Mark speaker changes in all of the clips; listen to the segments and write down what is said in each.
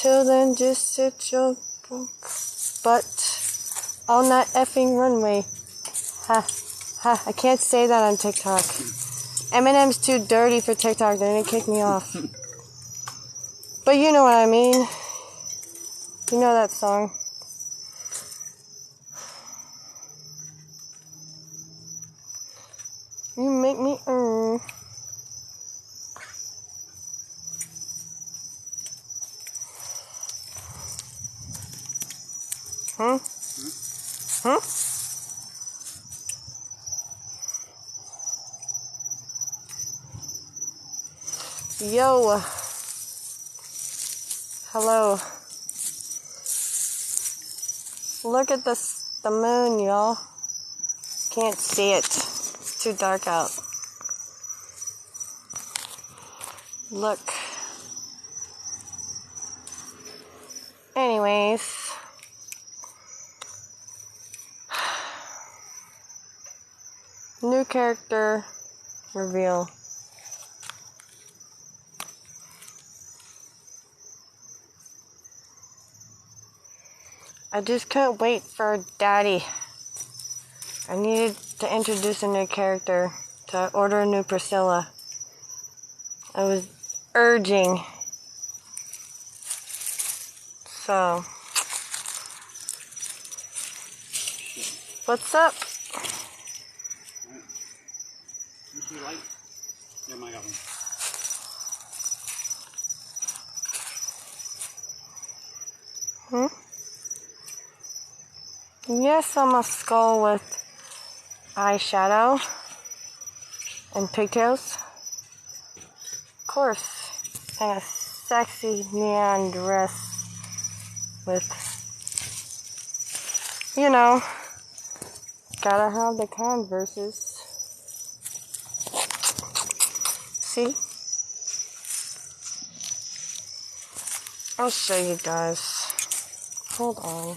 Speaker 1: Till then, just sit your butt on that effing runway. Ha, ha, I can't say that on TikTok. Eminem's too dirty for TikTok. They're gonna kick me off. But you know what I mean. You know that song. You make me Huh? Huh? Yo. Hello. Look at the moon, y'all. Can't see it. It's too dark out. Look. Anyways. New character reveal. I just couldn't wait for Daddy. I needed to introduce a new character, to order a new Priscilla. I was urging. So, what's up?
Speaker 2: You see light? Yeah, my God.
Speaker 1: Yes, I'm a skull with eyeshadow and pigtails. Of course. And a sexy neon dress with, you know, gotta have the Converses. See? I'll show you guys. Hold on.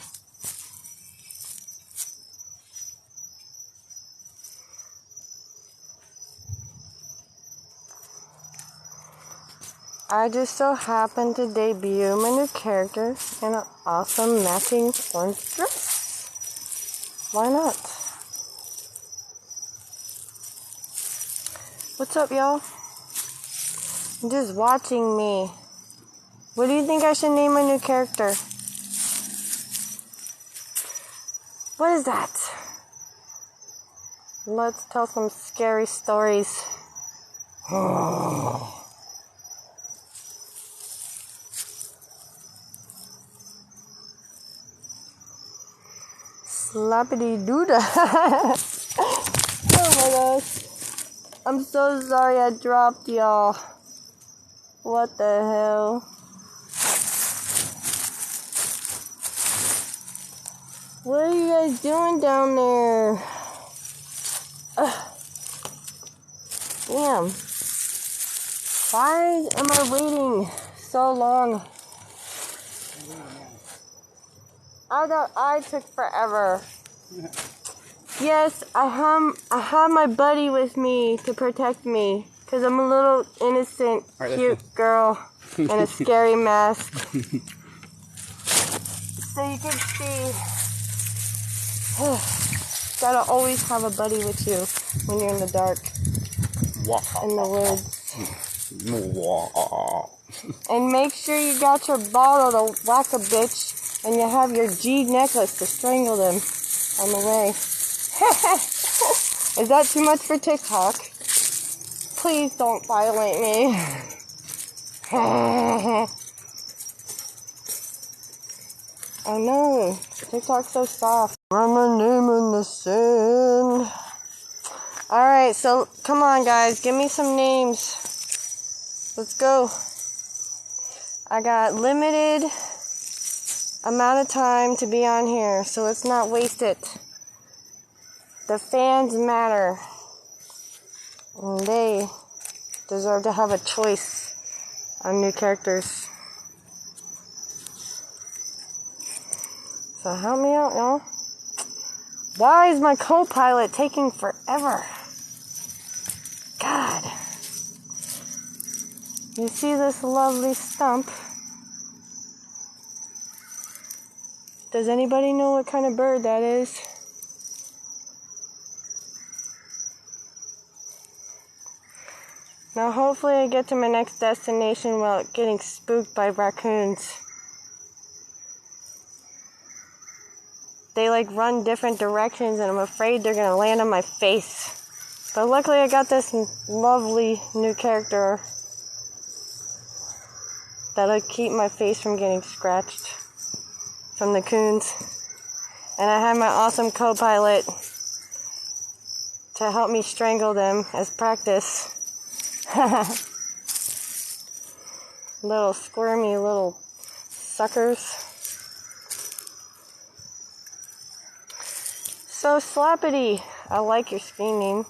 Speaker 1: I just so happened to debut my new character in an awesome matching orange dress. Why not? What's up, y'all? You're just watching me. What do you think I should name my new character? What is that? Let's tell some scary stories. Slappity-doodah. Oh my gosh. I'm so sorry I dropped y'all. What the hell? What are you guys doing down there? Damn. Why am I waiting so long? I thought I took forever. Yes, I have my buddy with me to protect me. Because I'm a little innocent, cute girl in a scary mask. So you can see. Gotta always have a buddy with you when you're in the dark. In the woods. And make sure you got your bottle to whack a bitch. And you have your G necklace to strangle them on the way. Is that too much for TikTok? Please don't violate me. I know. TikTok's so soft. Run my name in the sand. Alright, so come on guys. Give me some names. Let's go. I got limited amount of time to be on here, so let's not waste it. The fans matter. And they deserve to have a choice on new characters. So help me out, y'all. Why is my co-pilot taking forever? God. You see this lovely stump? Does anybody know what kind of bird that is? Now hopefully I get to my next destination without getting spooked by raccoons. They like run different directions and I'm afraid they're gonna land on my face. But luckily I got this lovely new character that'll keep my face from getting scratched from the coons. And I have my awesome co-pilot to help me strangle them as practice. Little squirmy little suckers. So Slappity, I like your screen name.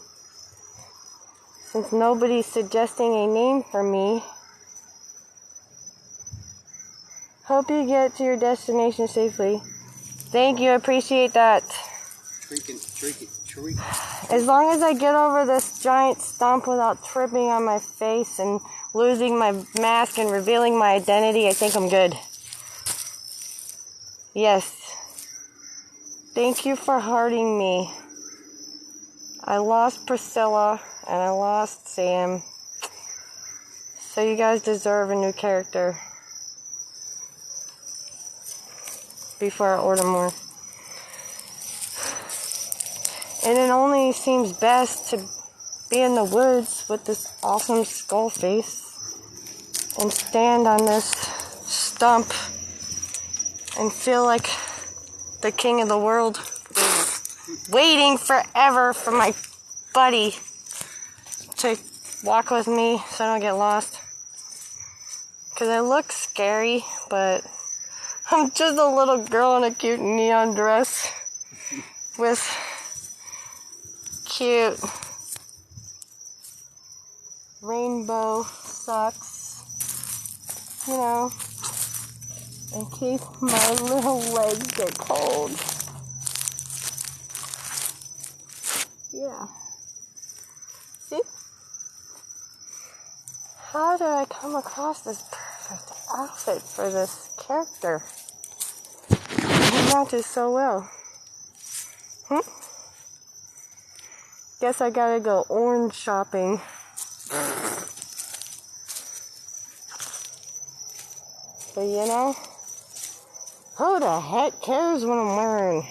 Speaker 1: Since nobody's suggesting a name for me, hope you get to your destination safely. Thank you, I appreciate that. As long as I get over this giant stump without tripping on my face and losing my mask and revealing my identity, I think I'm good. Yes. Thank you for hearting me. I lost Priscilla and I lost Sam. So you guys deserve a new character. Before I order more. And it only seems best to be in the woods with this awesome skull face and stand on this stump and feel like the king of the world, waiting forever for my buddy to walk with me so I don't get lost. Because I look scary, but I'm just a little girl in a cute neon dress with cute rainbow socks, you know, in case my little legs get cold. Yeah. See? How did I come across this perfect outfit for this character? It matches so well. Guess I gotta go orange shopping. But you know, who the heck cares what I'm wearing?